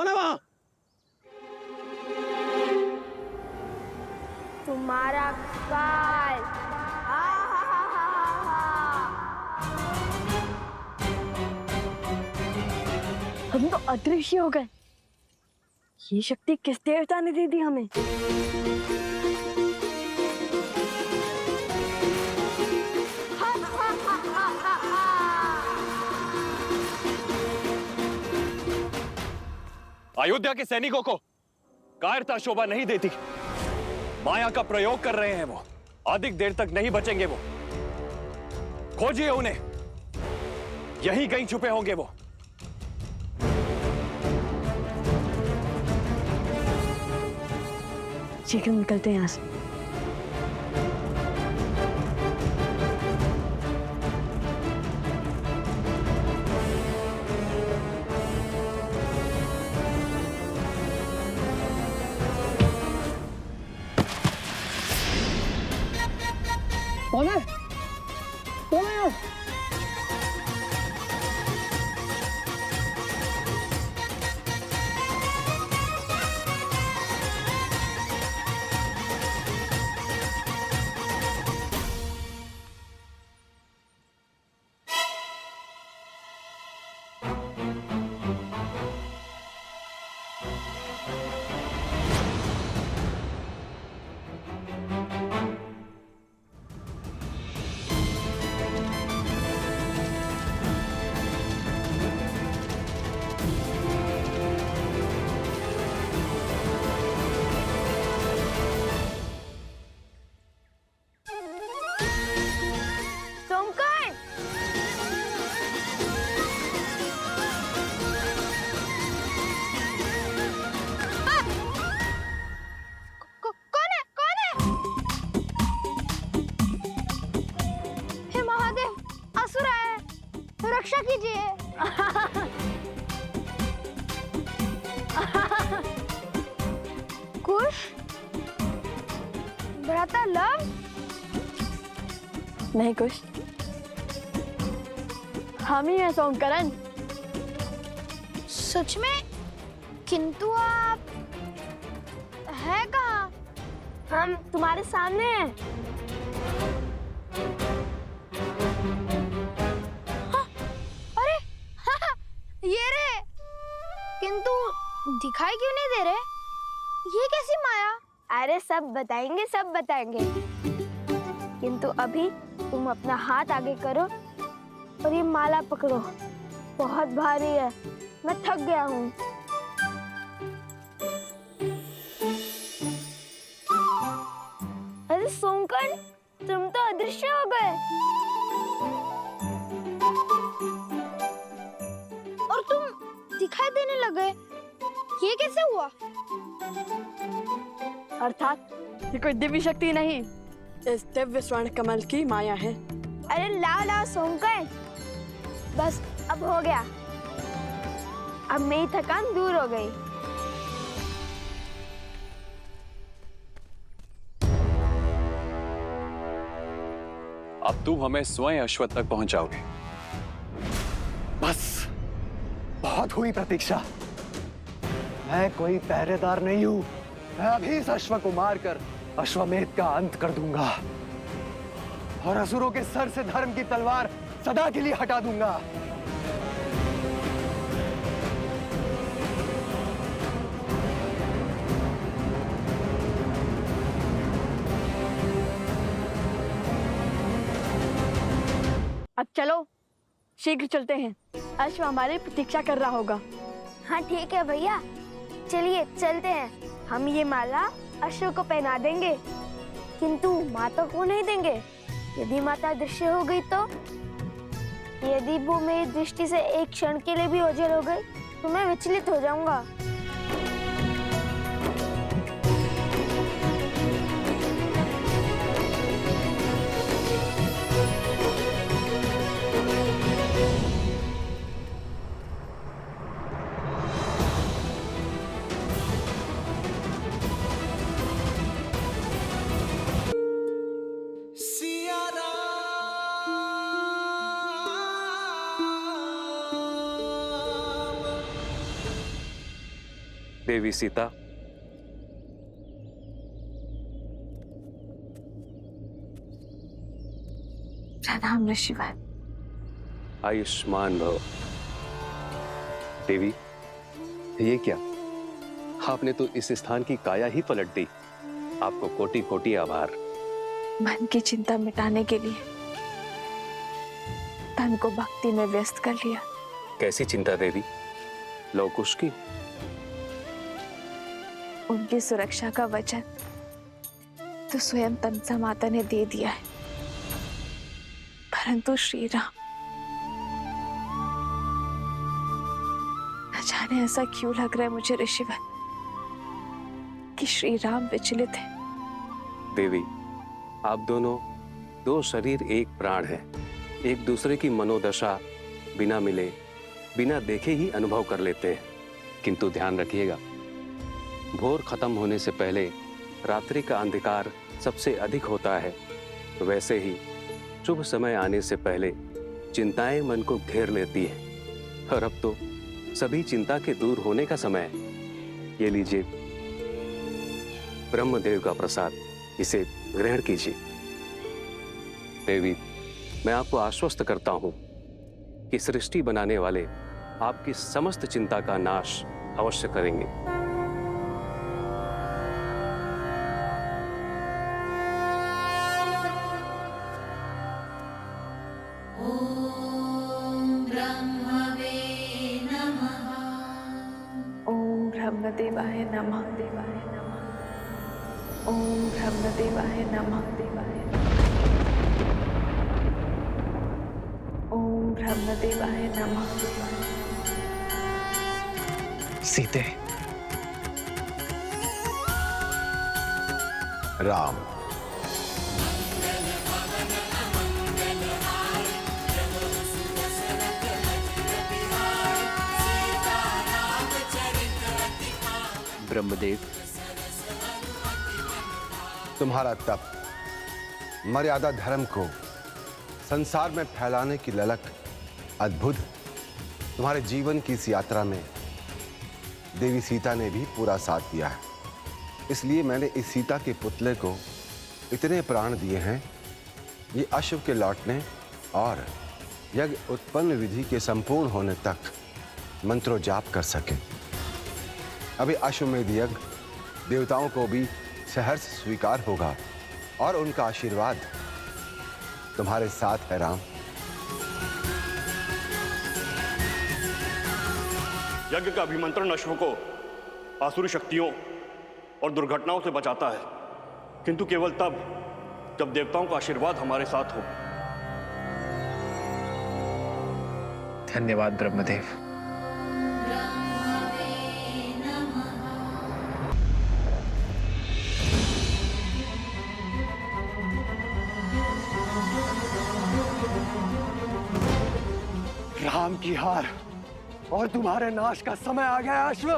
कौन है वहां? तुम्हारा काल। हम तो अदृश्य हो गए। ये शक्ति किस देवता ने दे दी हमें? अयोध्या के सैनिकों को कायरता शोभा नहीं देती। माया का प्रयोग कर रहे हैं वो। अधिक देर तक नहीं बचेंगे वो। खोजिए उन्हें, यहीं कहीं छुपे होंगे वो। शीघ्र निकलते हैं यहाँ से। कौन है? कौन है यहाँ? सोमकन, कौन है? कौन है? हे महादेव, असुर आया है, रक्षा कीजिए। कुश, भ्राता लव? नहीं कुछ, हम ही हैं सोमकरण। सच में? किंतु आप है कहाँ? हम तुम्हारे सामने हैं। हाँ, अरे ये रहे। किंतु दिखाई क्यों नहीं दे रहे? ये कैसी माया? अरे सब बताएंगे, सब बताएंगे। किंतु अभी तुम अपना हाथ आगे करो और ये माला पकड़ो। बहुत भारी है, मैं थक गया हूँ। अरे सोमकन, तुम तो अदृश्य हो गए और तुम दिखाई देने लगे। ये कैसे हुआ? अर्थात ये कोई दिव्य शक्ति नहीं, इस दिव्य स्वर्ण कमल की माया है। अरे लाओ लाओ सोमकन, बस अब हो गया। अब मेरी थकान दूर हो गई। अब तुम हमें स्वयं अश्वत्थ तक पहुंचाओगे। बस बहुत हुई प्रतीक्षा। मैं कोई पहरेदार नहीं हूं। मैं अभी इस अश्व को मारकर अश्वमेध का अंत कर दूंगा और असुरों के सर से धर्म की तलवार सदा के लिए हटा दूंगा। अब चलो, शीघ्र चलते हैं। अश्व हमारी प्रतीक्षा कर रहा होगा। हाँ ठीक है भैया, चलिए चलते हैं। हम ये माला अश्व को पहना देंगे, किंतु माता को नहीं देंगे। यदि माता दृश्य हो गई तो? यदि वो मेरी दृष्टि से एक क्षण के लिए भी ओझल हो गई तो मैं विचलित हो जाऊंगा। देवी सीता, प्रणाम ऋषिवर। आयुष्मान भव। देवी, ये क्या? आपने तो इस स्थान की काया ही पलट दी। आपको कोटि कोटि आभार। मन की चिंता मिटाने के लिए तन को भक्ति में व्यस्त कर लिया। कैसी चिंता देवी? लवकुश की? उनकी सुरक्षा का वचन तो स्वयं तमसा माता ने दे दिया है, परंतु श्री राम, न जाने ऐसा क्यों लग रहा है मुझे ऋषिवर कि श्री राम विचलित है। देवी, आप दोनों दो शरीर एक प्राण हैं। एक दूसरे की मनोदशा बिना मिले, बिना देखे ही अनुभव कर लेते हैं। किंतु ध्यान रखिएगा, भोर खत्म होने से पहले रात्रि का अंधकार सबसे अधिक होता है। वैसे ही शुभ समय आने से पहले चिंताएं मन को घेर लेती हैं। और अब तो सभी चिंता के दूर होने का समय है। ये लीजिए ब्रह्मदेव का प्रसाद, इसे ग्रहण कीजिए। देवी, मैं आपको आश्वस्त करता हूं कि सृष्टि बनाने वाले आपकी समस्त चिंता का नाश अवश्य करेंगे। ओम ब्रह्मदेवाय नमः। देवाय नमः। ओम ब्रह्मदेवाय नमः। देवाय ओम ब्रह्मदेवाय नमः। सीते, राम, ब्रह्मदेव, तुम्हारा तप, मर्यादा धर्म को संसार में फैलाने की ललक अद्भुत। तुम्हारे जीवन की इस यात्रा में देवी सीता ने भी पूरा साथ दिया है। इसलिए मैंने इस सीता के पुतले को इतने प्राण दिए हैं, ये अश्व के लौटने और यज्ञ उत्पन्न विधि के संपूर्ण होने तक मंत्रो जाप कर सके। अभी अश्वमेध यज्ञ देवताओं को भी सहर्ष स्वीकार होगा और उनका आशीर्वाद तुम्हारे साथ है राम। यज्ञ का अभिमंत्रण अश्व को आसुरी शक्तियों और दुर्घटनाओं से बचाता है, किंतु केवल तब जब देवताओं का आशीर्वाद हमारे साथ हो। धन्यवाद ब्रह्मदेव। राम की हार और तुम्हारे नाश का समय आ गया अश्व।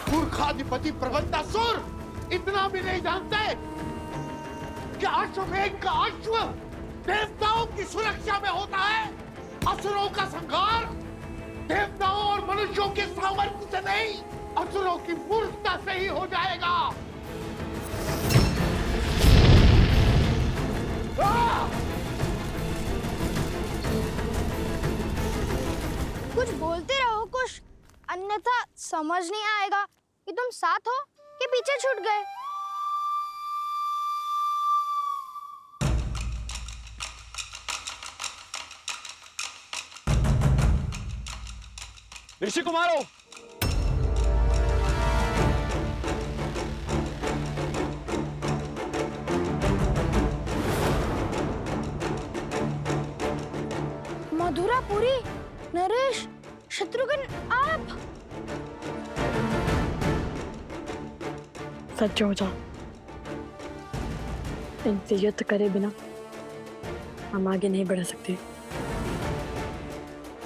मूर्खाधिपति प्रबंधासुर इतना भी नहीं जानते कि अश्वमेध का अश्व देवताओं की सुरक्षा में होता है। असुरों का संहार देवताओं और मनुष्यों के सामर्थ्य से नहीं, असुरों की मूर्खता से ही हो जाएगा। कुछ बोलते रहो कुछ, अन्यथा समझ नहीं आएगा कि तुम साथ हो कि पीछे छूट गए। ऋषि कुमारों, मधुरापुरी, नरेश, शत्रुघ्न, आप सच हो जाओ। इनसे युद्ध करे बिना हम आगे नहीं बढ़ सकते।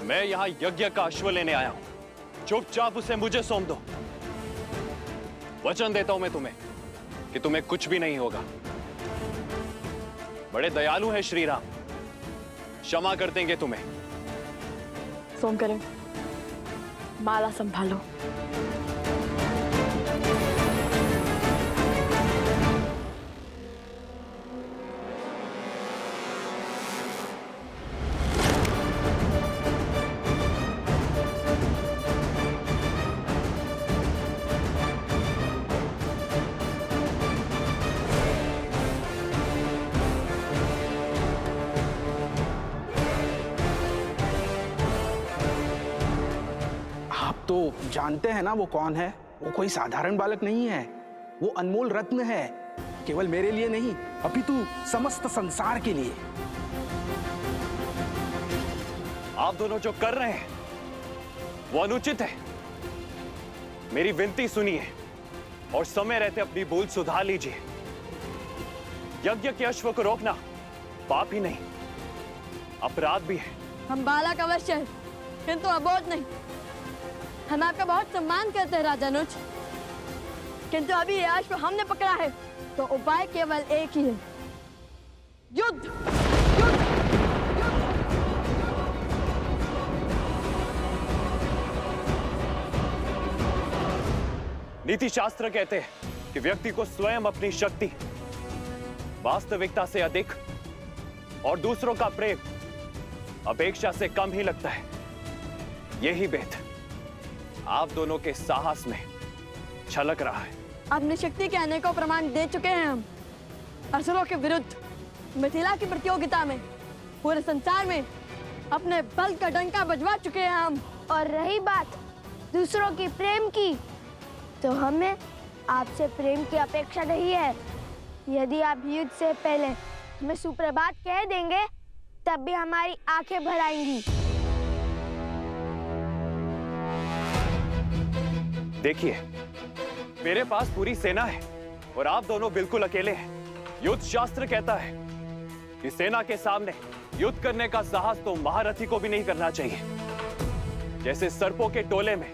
मैं यहां यज्ञ का अश्व लेने आया हूं। चुपचाप उसे मुझे सौंप दो। वचन देता हूं मैं तुम्हें कि तुम्हें कुछ भी नहीं होगा। बड़े दयालु हैं श्री राम, क्षमा कर देंगे तुम्हें। सोम करें, माला संभालो। तो जानते हैं ना वो कौन है? वो कोई साधारण बालक नहीं है, वो अनमोल रत्न है, केवल मेरे लिए नहीं अपितु समस्त संसार के लिए। आप दोनों जो कर रहे हैं वो अनुचित है। मेरी विनती सुनिए और समय रहते अपनी भूल सुधार लीजिए। यज्ञ के अश्व को रोकना पाप ही नहीं, अपराध भी है। हम बालक अवश्य हैं, किंतु अबोध नहीं। हम आपका बहुत सम्मान करते हैं राजानुज, किंतु अभी ये अश्व हमने पकड़ा है तो उपाय केवल एक ही है, युद्ध। नीति शास्त्र कहते हैं कि व्यक्ति को स्वयं अपनी शक्ति, वास्तविकता से अधिक और दूसरों का प्रेम अपेक्षा से कम ही लगता है। यही भेद आप दोनों के साहस में छलक रहा है। अपनी शक्ति के अनेकों प्रमाण दे चुके हैं हम असुरों के विरुद्ध। मिथिला की प्रतियोगिता में पूरे संसार में अपने बल का डंका बजवा चुके हैं हम। और रही बात दूसरों की प्रेम की, तो हमें आपसे प्रेम की अपेक्षा नहीं है। यदि आप युद्ध से पहले हमें सुप्रभात कह देंगे तब भी हमारी आंखें भर आएंगी। देखिए, मेरे पास पूरी सेना है और आप दोनों बिल्कुल अकेले हैं। युद्ध शास्त्र कहता है कि सेना के सामने युद्ध करने का साहस तो महारथी को भी नहीं करना चाहिए। जैसे सर्पों के टोले में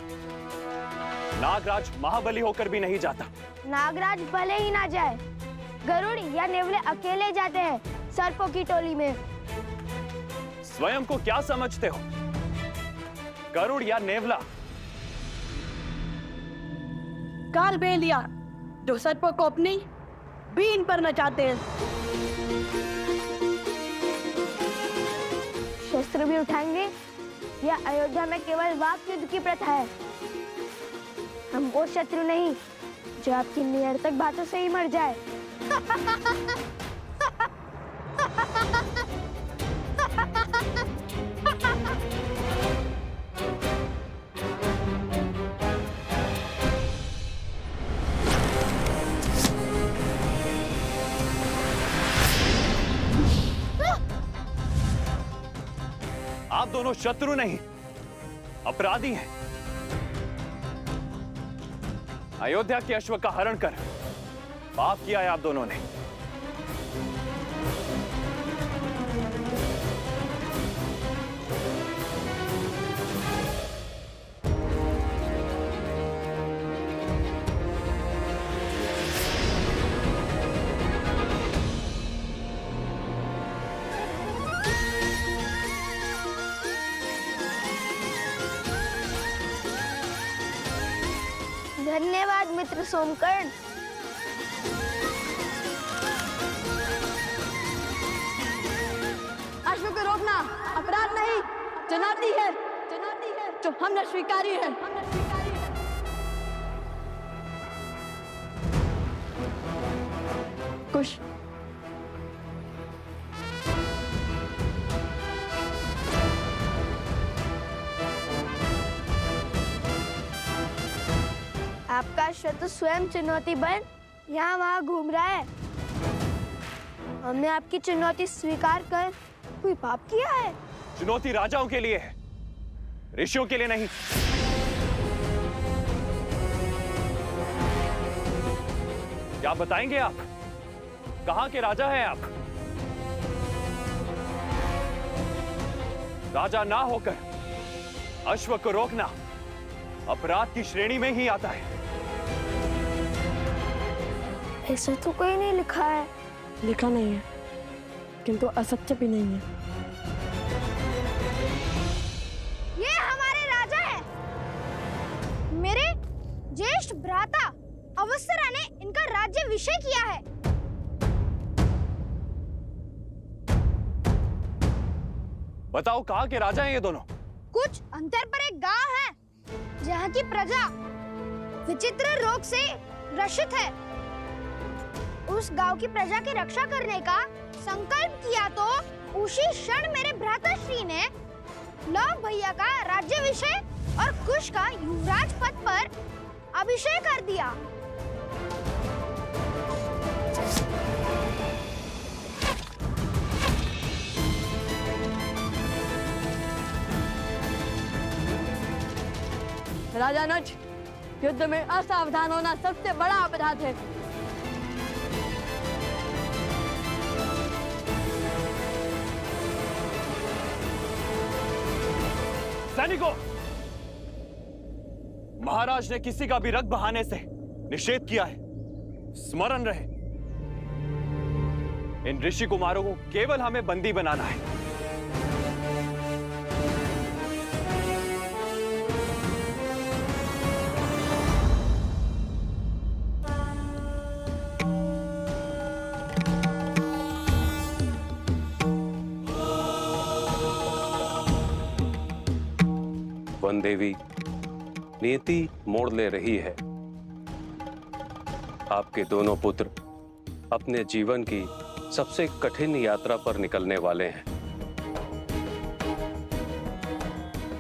नागराज महाबली होकर भी नहीं जाता। नागराज भले ही ना जाए, गरुड़ या नेवले अकेले जाते हैं सर्पों की टोली में। स्वयं को क्या समझते हो, गरुड़ या नेवला? काल बेलिया जो सर्पों को अपनी बीन पर नचाते हैं। शस्त्र भी उठाएंगे या अयोध्या में केवल वाक युद्ध की प्रथा है? हम वो शत्रु नहीं जो आपकी निरर्थक बातों से ही मर जाए। आप दोनों शत्रु नहीं, अपराधी हैं। अयोध्या के अश्व का हरण कर पाप किया है आप दोनों ने। धन्यवाद मित्र सोमकर्ण। अश्व को रोकना अपराध नहीं, चुनौती है जो हमने स्वीकारी है। कुश आपका शत्रु स्वयं चुनौती बन यहाँ वहाँ घूम रहा है। हमने आपकी चुनौती स्वीकार कर कोई पाप किया है? चुनौती राजाओं के लिए है, ऋषियों के लिए नहीं। क्या बताएंगे आप? कहां के राजा हैं आप? राजा ना होकर अश्व को रोकना अपराध की श्रेणी में ही आता है। ऐसा तो कहीं नहीं लिखा है। लिखा नहीं है, किंतु असत्य भी नहीं है। ये हमारे राजा हैं। मेरे ज्येष्ठ भ्राता अवसरा ने इनका राज्याभिषेक किया है। बताओ कहां के राजा हैं ये दोनों? कुछ अंतर पर एक गांव है जहाँ की प्रजा विचित्र रोग से ग्रसित है। उस गांव की प्रजा की रक्षा करने का संकल्प किया तो उसी क्षण मेरे भ्राताश्री ने लव भैया का राज्याभिषेक और कुश का युवराज पद पर अभिषेक कर दिया। राजानुज, युद्ध में असावधान होना सबसे बड़ा अपराध है। सैनिकों, महाराज ने किसी का भी रक्त बहाने से निषेध किया है। स्मरण रहे, इन ऋषि कुमारों को केवल हमें बंदी बनाना है। वन देवी, नियति मोड़ ले रही है। आपके दोनों पुत्र अपने जीवन की सबसे कठिन यात्रा पर निकलने वाले हैं।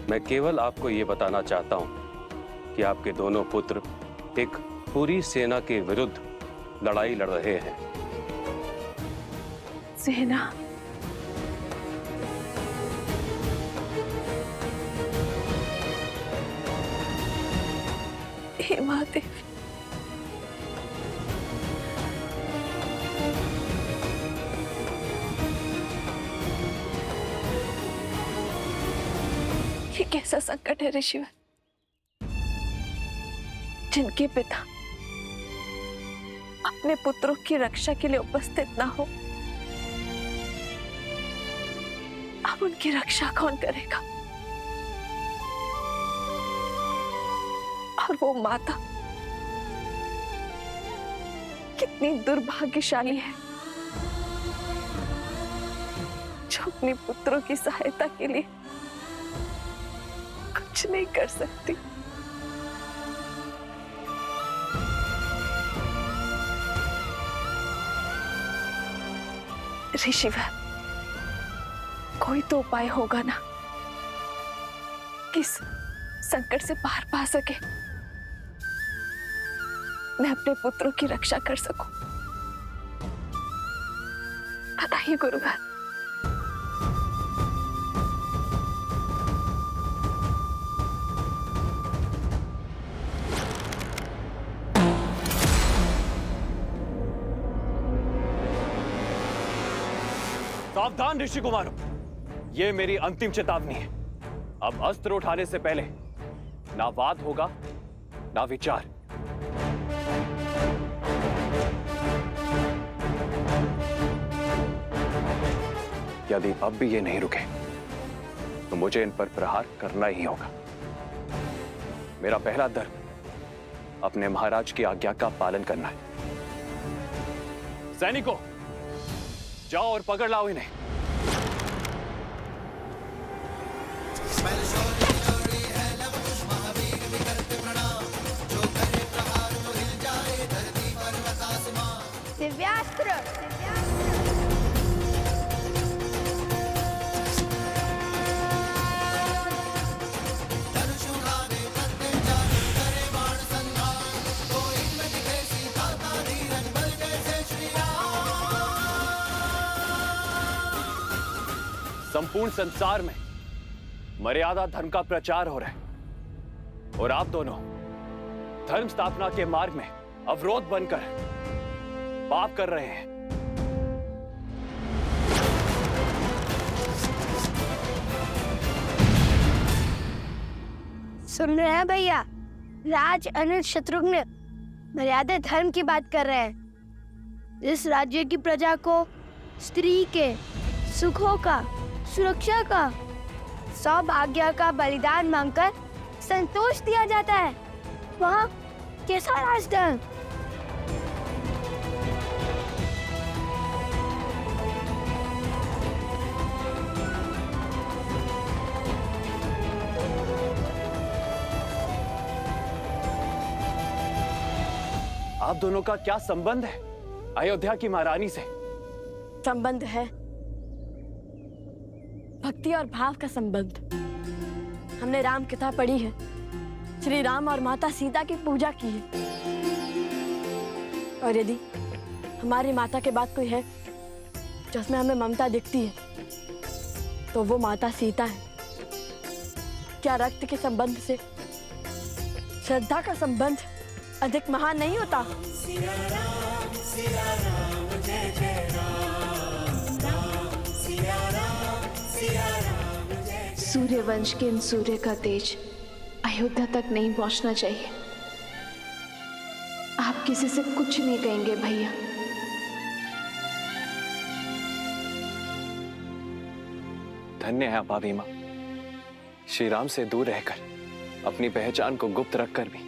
मैं केवल आपको यह बताना चाहता हूं कि आपके दोनों पुत्र एक पूरी सेना के विरुद्ध लड़ाई लड़ रहे हैं। सेना? हे महादेव, ये कैसा संकट है ऋषिवर, जिनके पिता अपने पुत्रों की रक्षा के लिए उपस्थित ना हो, अब उनकी रक्षा कौन करेगा? और वो माता कितनी दुर्भाग्यशाली है जो अपने पुत्रों की सहायता के लिए कुछ नहीं कर सकती। ऋषिवर, कोई तो उपाय होगा ना कि इस संकट से बाहर पा सके, मैं अपने पुत्रों की रक्षा कर सकूं। बताइए गुरुवर। सावधान ऋषि कुमारों, ये मेरी अंतिम चेतावनी है। अब अस्त्र उठाने से पहले ना वाद होगा ना विचार। यदि अब भी ये नहीं रुके तो मुझे इन पर प्रहार करना ही होगा। मेरा पहला धर्म अपने महाराज की आज्ञा का पालन करना है। सैनिकों, जाओ और पकड़ लाओ इन्हें। दिव्यास्त्र। संपूर्ण संसार में मर्यादा धर्म का प्रचार हो रहा है और आप दोनों धर्म स्थापना के मार्ग में अवरोध बनकर पाप कर रहे हैं। सुन रहे हैं भैया? राज अनिल शत्रुघ्न मर्यादा धर्म की बात कर रहे हैं। इस राज्य की प्रजा को स्त्री के सुखों का, सुरक्षा का, सौभाग्य का बलिदान मांगकर संतोष दिया जाता है। वहाँ कैसा राजधर्म? आप दोनों का क्या संबंध है अयोध्या की महारानी से? संबंध है भक्ति और भाव का संबंध। हमने राम कथा पढ़ी है, श्री राम और माता सीता की पूजा की है। और यदि हमारी माता के बाद कोई है जिसमें हमें ममता दिखती है, तो वो माता सीता है। क्या रक्त के संबंध से श्रद्धा का संबंध अधिक महान नहीं होता? सूर्यवंश के इन सूर्य का तेज अयोध्या तक नहीं पहुंचना चाहिए। आप किसी से कुछ नहीं कहेंगे भैया। धन्य है आप अभी मां, श्री राम से दूर रहकर अपनी पहचान को गुप्त रखकर भी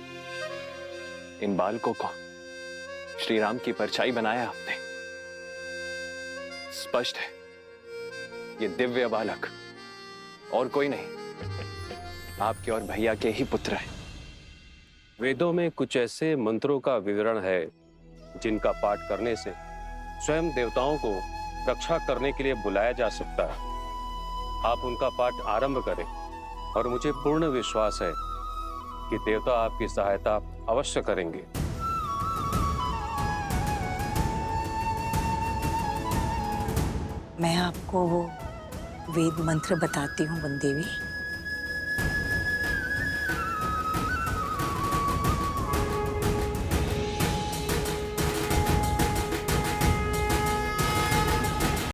इन बालकों को श्री राम की परछाई बनाया आपने। स्पष्ट है ये दिव्य बालक और कोई नहीं, आपके और भैया के ही पुत्र हैं। वेदों में कुछ ऐसे मंत्रों का विवरण है जिनका पाठ करने से स्वयं देवताओं को रक्षा करने के लिए बुलाया जा सकता है। आप उनका पाठ आरंभ करें और मुझे पूर्ण विश्वास है कि देवता आपकी सहायता अवश्य करेंगे। मैं आपको वो वेद मंत्र बताती हूँ वन देवी।